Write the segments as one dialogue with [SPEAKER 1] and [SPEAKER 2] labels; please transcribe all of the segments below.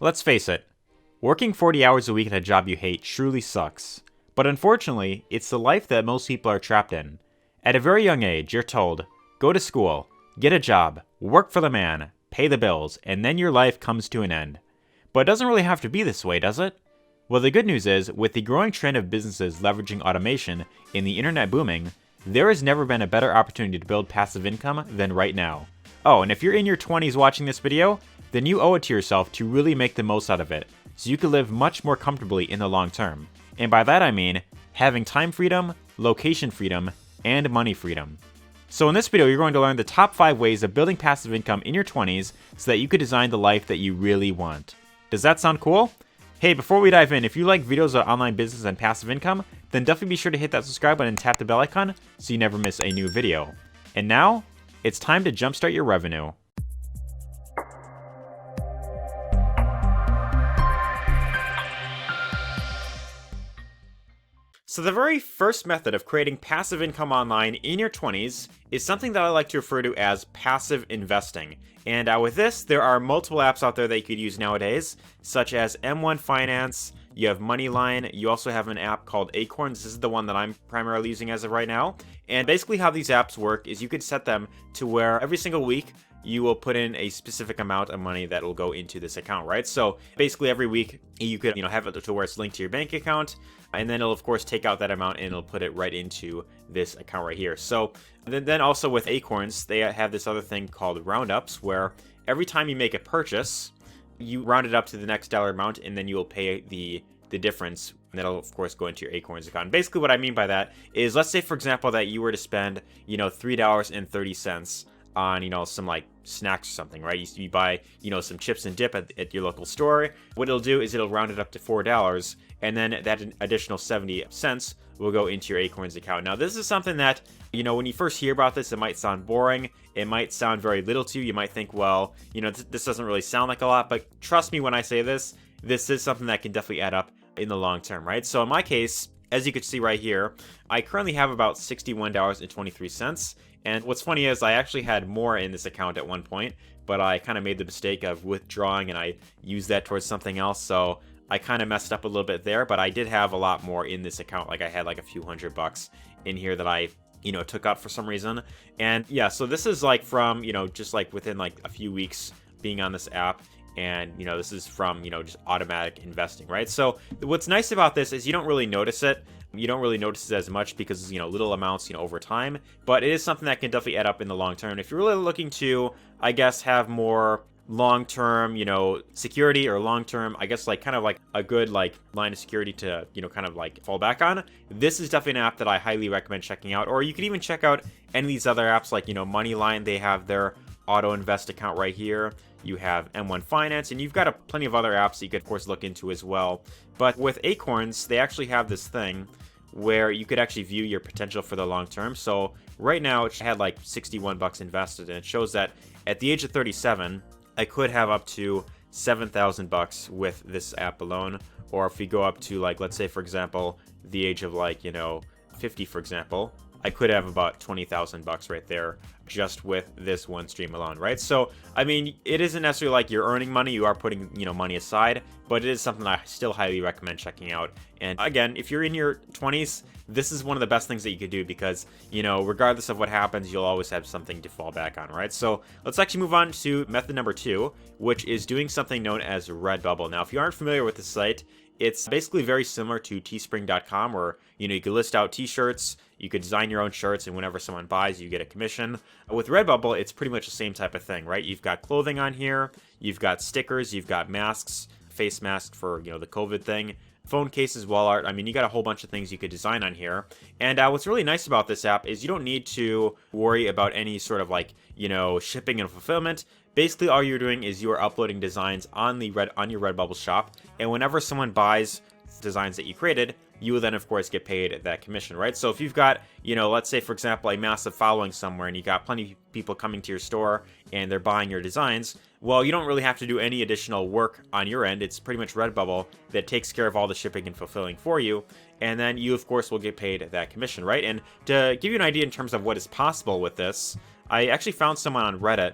[SPEAKER 1] Let's face it, working 40 hours a week at a job you hate truly sucks. But unfortunately, it's the life that most people are trapped in. At a very young age, you're told, go to school, get a job, work for the man, pay the bills, and then your life comes to an end. But it doesn't really have to be this way, does it? Well, the good news is, with the growing trend of businesses leveraging automation and the internet booming, there has never been a better opportunity to build passive income than right now. Oh, and if you're in your 20s watching this video, then you owe it to yourself to really make the most out of it, so you can live much more comfortably in the long term. And by that I mean, having time freedom, location freedom, and money freedom. So in this video, you're going to learn the top 5 ways of building passive income in your 20s so that you could design the life that you really want. Does that sound cool? Hey, before we dive in, if you like videos on online business and passive income, then definitely be sure to hit that subscribe button and tap the bell icon so you never miss a new video. And now, it's time to jumpstart your revenue. So the very first method of creating passive income online in your 20s is something that I like to refer to as passive investing. And with this, there are multiple apps out there that you could use nowadays, such as M1 Finance, you have Moneyline, you also have an app called Acorns. This is the one that I'm primarily using as of right now. And basically how these apps work is you could set them to where every single week you will put in a specific amount of money that will go into this account, right? So basically every week you could, have it to where it's linked to your bank account, and then it'll of course take out that amount and it'll put it right into this account right here. So then also with Acorns, they have this other thing called roundups, where every time you make a purchase, you round it up to the next dollar amount, and then you will pay the difference, and that'll of course go into your Acorns account. And basically what I mean by that is, let's say for example that you were to spend, $3.30 on, some like snacks or something, right? You buy, some chips and dip at your local store. What it'll do is it'll round it up to $4, and then that additional 70 cents will go into your Acorns account. Now, this is something that, when you first hear about this, it might sound boring. It might sound very little to you. You might think, well, this doesn't really sound like a lot, but trust me when I say this is something that can definitely add up in the long term, right? So in my case, as you can see right here, I currently have about $61.23. And what's funny is I actually had more in this account at one point, but I kind of made the mistake of withdrawing and I used that towards something else. So I kind of messed up a little bit there, but I did have a lot more in this account. Like I had like a few $100 in here that I, took out for some reason. And yeah, so this is like from, just like within like a few weeks being on this app. And, this is from, just automatic investing, right? So what's nice about this is you don't really notice it. You don't really notice it as much because, little amounts, over time. But it is something that can definitely add up in the long term. If you're really looking to, I guess, have more long-term, security, or long-term, I guess, like kind of like a good like line of security to, kind of like fall back on, this is definitely an app that I highly recommend checking out. Or you could even check out any of these other apps like, Moneyline. They have their auto invest account right here. You have M1 Finance, and you've got plenty of other apps that you could, of course, look into as well. But with Acorns, they actually have this thing where you could actually view your potential for the long term. So right now, it had like $61 invested, and it shows that at the age of 37, I could have up to $7,000 with this app alone. Or if we go up to, like, let's say, for example, the age of like, 50, for example, I could have about $20,000 right there just with this one stream alone, right? So, I mean, it isn't necessarily like you're earning money, you are putting, money aside, but it is something I still highly recommend checking out. And again, if you're in your 20s, this is one of the best things that you could do because, regardless of what happens, you'll always have something to fall back on, right? So let's actually move on to method number 2, which is doing something known as Redbubble. Now, if you aren't familiar with this site, it's basically very similar to teespring.com where, you can list out t-shirts, you could design your own shirts, and whenever someone buys, you get a commission. With Redbubble, it's pretty much the same type of thing, right? You've got clothing on here, you've got stickers, you've got masks, face masks for, the COVID thing, phone cases, wall art. I mean, you got a whole bunch of things you could design on here. And what's really nice about this app is you don't need to worry about any sort of like, shipping and fulfillment. Basically, all you're doing is you are uploading designs on your Redbubble shop, and whenever someone buys designs that you created, you will then, of course, get paid that commission, right? So if you've got, let's say, for example, a massive following somewhere and you got plenty of people coming to your store and they're buying your designs, well, you don't really have to do any additional work on your end. It's pretty much Redbubble that takes care of all the shipping and fulfilling for you. And then you, of course, will get paid that commission, right? And to give you an idea in terms of what is possible with this, I actually found someone on Reddit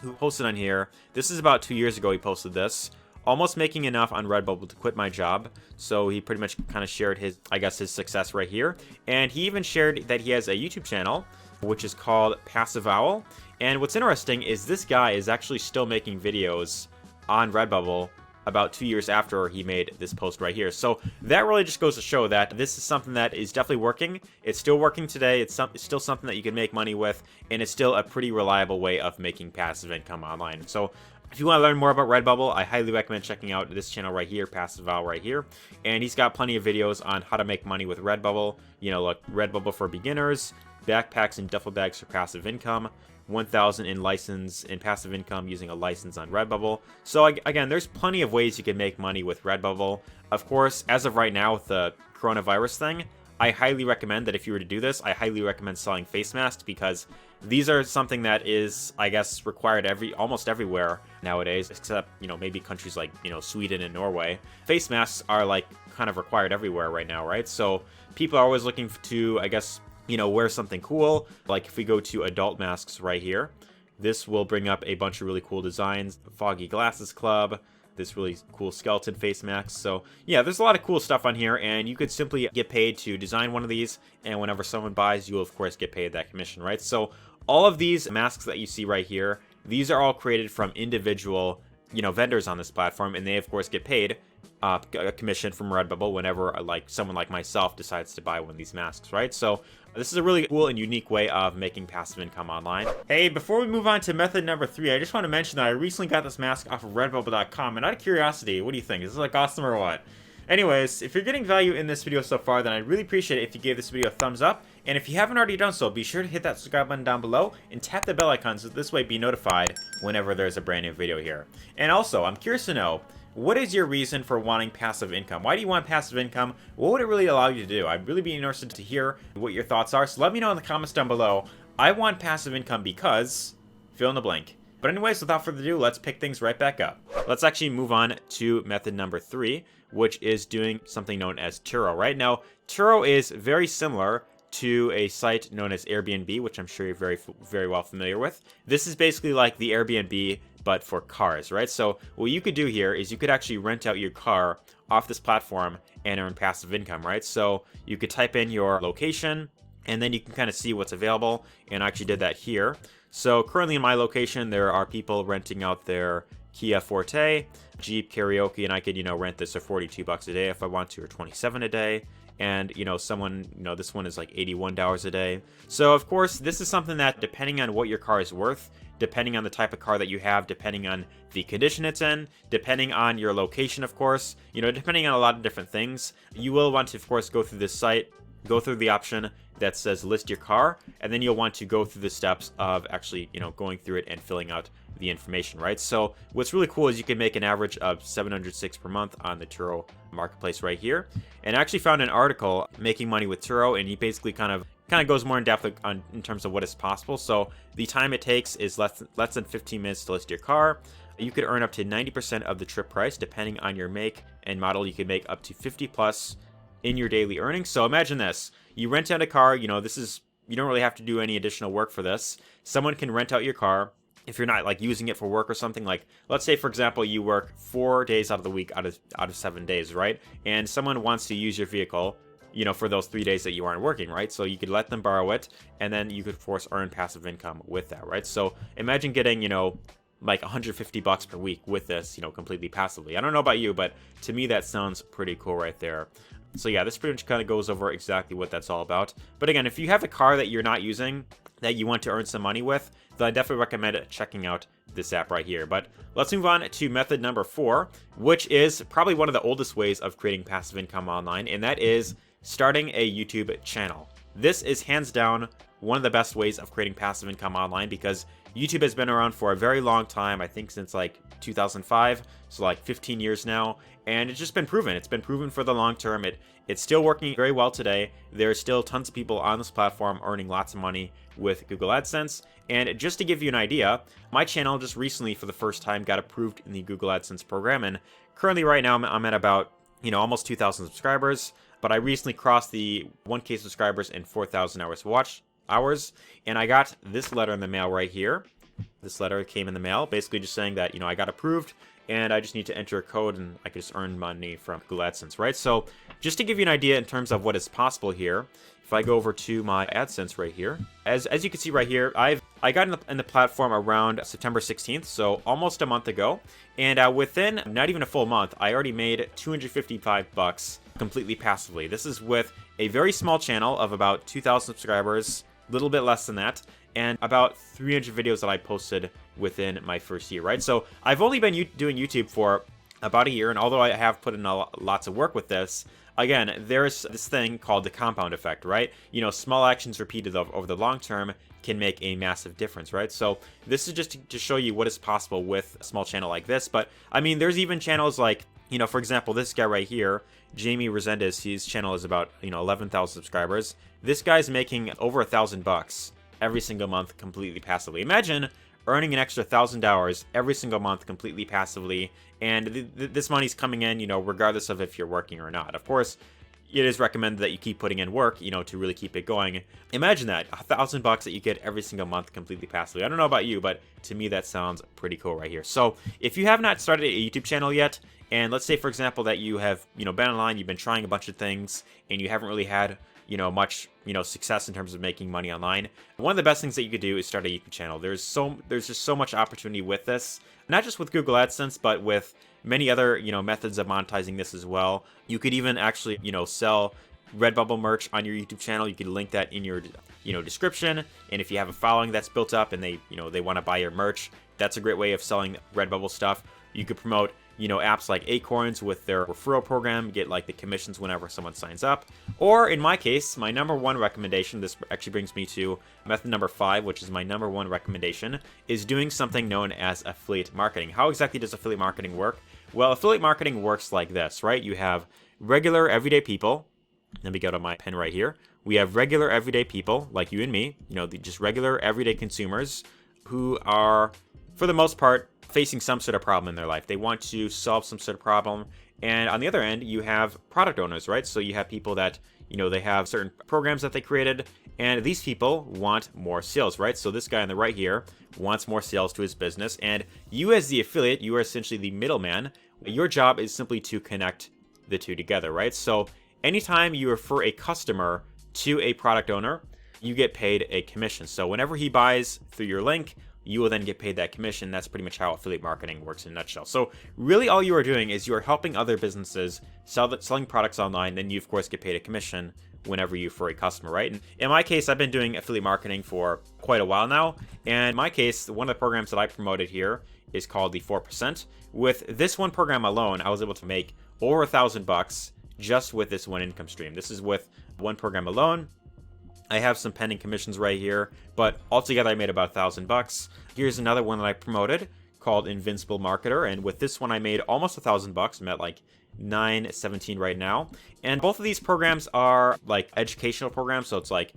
[SPEAKER 1] who posted on here. This is about 2 years ago he posted this. almost making enough on Redbubble to quit my job. So he pretty much kind of shared his, I guess, his success right here. And he even shared that he has a YouTube channel, which is called Passive Owl. And what's interesting is this guy is actually still making videos on Redbubble about 2 years after he made this post right here. So that really just goes to show that this is something that is definitely working. It's still working today. It's still something that you can make money with, and it's still a pretty reliable way of making passive income online. So if you want to learn more about Redbubble, I highly recommend checking out this channel right here, Passive Owl right here. And he's got plenty of videos on how to make money with Redbubble. You know, like Redbubble for beginners, backpacks and duffel bags for passive income, 1,000 in license in passive income using a license on Redbubble. So again, there's plenty of ways you can make money with Redbubble. Of course, as of right now with the coronavirus thing, I highly recommend that if you were to do this, I highly recommend selling face masks, because these are something that is, I guess, required almost everywhere nowadays, except, you know, maybe countries like, you know, Sweden and Norway. Face masks are like kind of required everywhere right now, right? So people are always looking to, I guess, you know, wear something cool. Like if we go to adult masks right here, this will bring up a bunch of really cool designs. Foggy Glasses Club, this really cool skeleton face mask. So yeah, there's a lot of cool stuff on here, and you could simply get paid to design one of these, and whenever someone buys, you will of course get paid that commission, right? So all of these masks that you see right here, these are all created from individual, you know, vendors on this platform, and they of course get paid a commission from Redbubble whenever like someone like myself decides to buy one of these masks, right? So this is a really cool and unique way of making passive income online. Hey, before we move on to method number 3, I just want to mention that I recently got this mask off of Redbubble.com, and out of curiosity, what do you think? Is this like awesome or what? Anyways, if you're getting value in this video so far, then I'd really appreciate it if you gave this video a thumbs up. And if you haven't already done so, be sure to hit that subscribe button down below and tap the bell icon so this way be notified whenever there's a brand new video here. And also, I'm curious to know, what is your reason for wanting passive income? Why do you want passive income? What would it really allow you to do? I'd really be interested to hear what your thoughts are, so let me know in the comments down below. I want passive income because, fill in the blank. But anyways, without further ado, let's pick things right back up. Let's actually move on to method number 3, which is doing something known as Turo. Right now, Turo is very similar to a site known as Airbnb, which I'm sure you're very well familiar with. This is basically like the Airbnb, but for cars, right? So what you could do here is you could actually rent out your car off this platform and earn passive income, right? So you could type in your location, and then you can kind of see what's available, and I actually did that here. So currently in my location, there are people renting out their Kia Forte, Jeep Karaoke, and I could, you know, rent this for 42 bucks a day if I want to, or 27 a day. And, you know, this one is like $81 a day. So, of course, this is something that, depending on what your car is worth, depending on the type of car that you have, depending on the condition it's in, depending on your location, of course, you know, depending on a lot of different things, you will want to, of course, go through this site, go through the option that says list your car, and then you'll want to go through the steps of actually, you know, going through it and filling out the information, right? So what's really cool is you can make an average of $706 per month on the Turo marketplace right here. And I actually found an article, Making Money with Turo, and he basically kind of goes more in depth in terms of what is possible. So the time it takes is less than 15 minutes to list your car. You could earn up to 90% of the trip price, depending on your make and model. You could make up to 50 plus in your daily earnings. So imagine this: you rent out a car. You know, you don't really have to do any additional work for this. Someone can rent out your car. If you're not like using it for work or something, like let's say for example you work 4 days out of the week out of 7 days, right? And someone wants to use your vehicle, you know, for those 3 days that you aren't working, right? So you could let them borrow it, and then you could of course earn passive income with that, right? So imagine getting, you know, like 150 bucks per week with this, you know, completely passively. I don't know about you, but to me that sounds pretty cool right there. So yeah, this pretty much kind of goes over exactly what that's all about. But again, if you have a car that you're not using, that you want to earn some money with, then I definitely recommend checking out this app right here. But let's move on to method number 4, which is probably one of the oldest ways of creating passive income online, and that is starting a YouTube channel. This is hands down one of the best ways of creating passive income online, because YouTube has been around for a very long time, I think since like 2005, so like 15 years now, and it's just been proven. It's been proven for the long term. It's still working very well today. There's still tons of people on this platform earning lots of money with Google AdSense. And just to give you an idea, my channel just recently for the first time got approved in the Google AdSense program, and currently right now I'm at about, you know, almost 2,000 subscribers, but I recently crossed the 1K subscribers and 4,000 hours, and I got this letter in the mail right here. This letter came in the mail, basically just saying that, you know, I got approved, and I just need to enter a code and I can just earn money from Google AdSense, right? So just to give you an idea in terms of what is possible here, if I go over to my AdSense right here, as you can see right here, I got in the platform around September 16th, so almost a month ago, and within not even a full month, I already made $255 completely passively. This is with a very small channel of about 2,000 subscribers, a little bit less than that, and about 300 videos that I posted within my first year, right? So I've only been doing YouTube for about a year, and although I have put in lots of work with this, again, there's this thing called the compound effect, right? You know, small actions repeated over the long term can make a massive difference, right? So this is just to show you what is possible with a small channel like this. But I mean, there's even channels like, you know, for example, this guy right here, Jamie Resendez, his channel is about, 11,000 subscribers. This guy's making over $1,000 every single month completely passively. Imagine earning an extra $1,000 every single month completely passively, and this money's coming in, regardless of if you're working or not. Of course, it is recommended that you keep putting in work, to really keep it going. Imagine that, $1,000 that you get every single month completely passively. I don't know about you, but to me that sounds pretty cool right here. So if you have not started a YouTube channel yet, and let's say, for example, that you have, been online, you've been trying a bunch of things, and you haven't really had much, success in terms of making money online. One of the best things that you could do is start a YouTube channel. There's just so much opportunity with this, not just with Google AdSense, but with many other, methods of monetizing this as well. You could even actually, sell Redbubble merch on your YouTube channel. You could link that in your, description. And if you have a following that's built up and they want to buy your merch, that's a great way of selling Redbubble stuff. You could promote apps like Acorns with their referral program, get like the commissions whenever someone signs up. Or in my case, my number one recommendation, this actually brings me to method number 5, which is my number one recommendation, is doing something known as affiliate marketing. How exactly does affiliate marketing work? Well, affiliate marketing works like this, right? You have regular everyday people. Let me go to my pen right here. We have regular everyday people like you and me, just regular everyday consumers who are, for the most part, facing some sort of problem in their life. They want to solve some sort of problem. And on the other end, you have product owners, right? So you have people that, they have certain programs that they created, and these people want more sales, right? So this guy on the right here wants more sales to his business, and you as the affiliate, you are essentially the middleman. Your job is simply to connect the two together, right? So anytime you refer a customer to a product owner, you get paid a commission. So whenever he buys through your link, you will then get paid that commission. That's pretty much how affiliate marketing works in a nutshell. So really all you are doing is you are helping other businesses selling products online, then you of course get paid a commission whenever you refer a customer, right? And in my case, I've been doing affiliate marketing for quite a while now. And in my case, one of the programs that I promoted here is called the 4%. With this one program alone, I was able to make over $1,000 just with this one income stream. This is with one program alone. I have some pending commissions right here, but altogether I made about $1,000. Here's another one that I promoted called Invincible Marketer, and with this one I made almost $1,000. I'm at like $917 right now. And both of these programs are like educational programs, so it's like,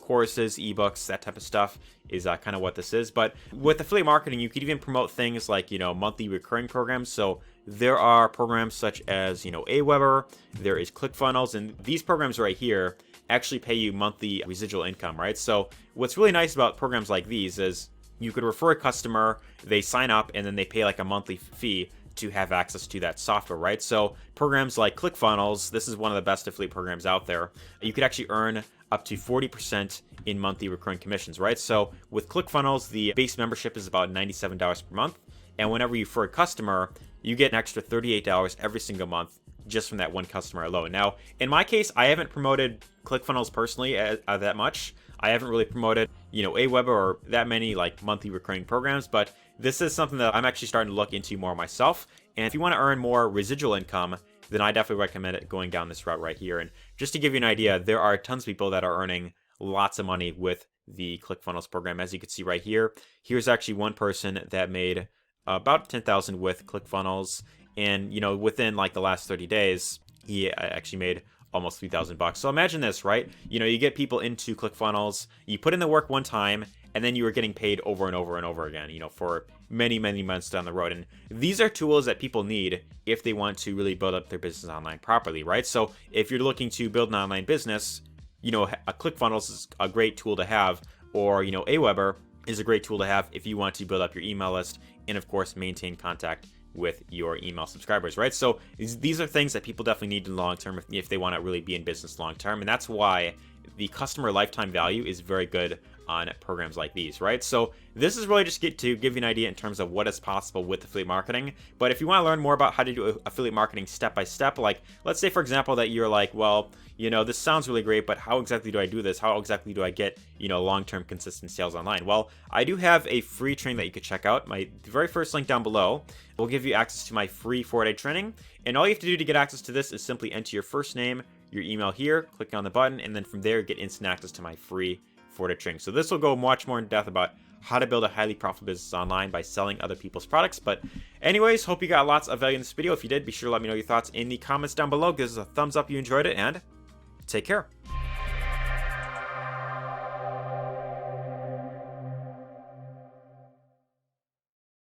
[SPEAKER 1] courses, ebooks, that type of stuff is kind of what this is. But with affiliate marketing, you could even promote things like, monthly recurring programs. So there are programs such as, Aweber, there is ClickFunnels, and these programs right here actually pay you monthly residual income, right? So what's really nice about programs like these is you could refer a customer, they sign up, and then they pay like a monthly fee to have access to that software, right? So programs like ClickFunnels, this is one of the best affiliate programs out there. You could actually earn up to 40% in monthly recurring commissions, right? So with ClickFunnels, the base membership is about $97 per month. And whenever you refer a customer, you get an extra $38 every single month just from that one customer alone. Now, in my case, I haven't promoted ClickFunnels personally that much. I haven't really promoted, Aweber or that many like monthly recurring programs, but this is something that I'm actually starting to look into more myself. And if you want to earn more residual income, then I definitely recommend it going down this route right here. And just to give you an idea, there are tons of people that are earning lots of money with the ClickFunnels program. As you can see right here, here's actually one person that made about $10,000 with ClickFunnels. And, within like the last 30 days, he actually made almost $3,000. So imagine this, right? You get people into ClickFunnels, you put in the work one time, and then you are getting paid over and over and over again, for many, many months down the road. And these are tools that people need if they want to really build up their business online properly, right? So if you're looking to build an online business, a ClickFunnels is a great tool to have, or, Aweber is a great tool to have if you want to build up your email list and, of course, maintain contact with your email subscribers, right? So these are things that people definitely need in the long term if they want to really be in business long term. And that's why the customer lifetime value is very good on programs like these, right? So this is really just to give you an idea in terms of what is possible with affiliate marketing. But if you want to learn more about how to do affiliate marketing step by step, like let's say for example that you're like, well, this sounds really great, but how exactly do I do this? How exactly do I get, long-term consistent sales online? Well, I do have a free training that you could check out. The very first link down below will give you access to my free 4-day training. And all you have to do to get access to this is simply enter your first name, your email here, click on the button, and then from there get instant access to my free 4-day training. So this will go much more in depth about how to build a highly profitable business online by selling other people's products. But anyways, hope you got lots of value in this video. If you did, be sure to let me know your thoughts in the comments down below. Give us a thumbs up if you enjoyed it, and take care.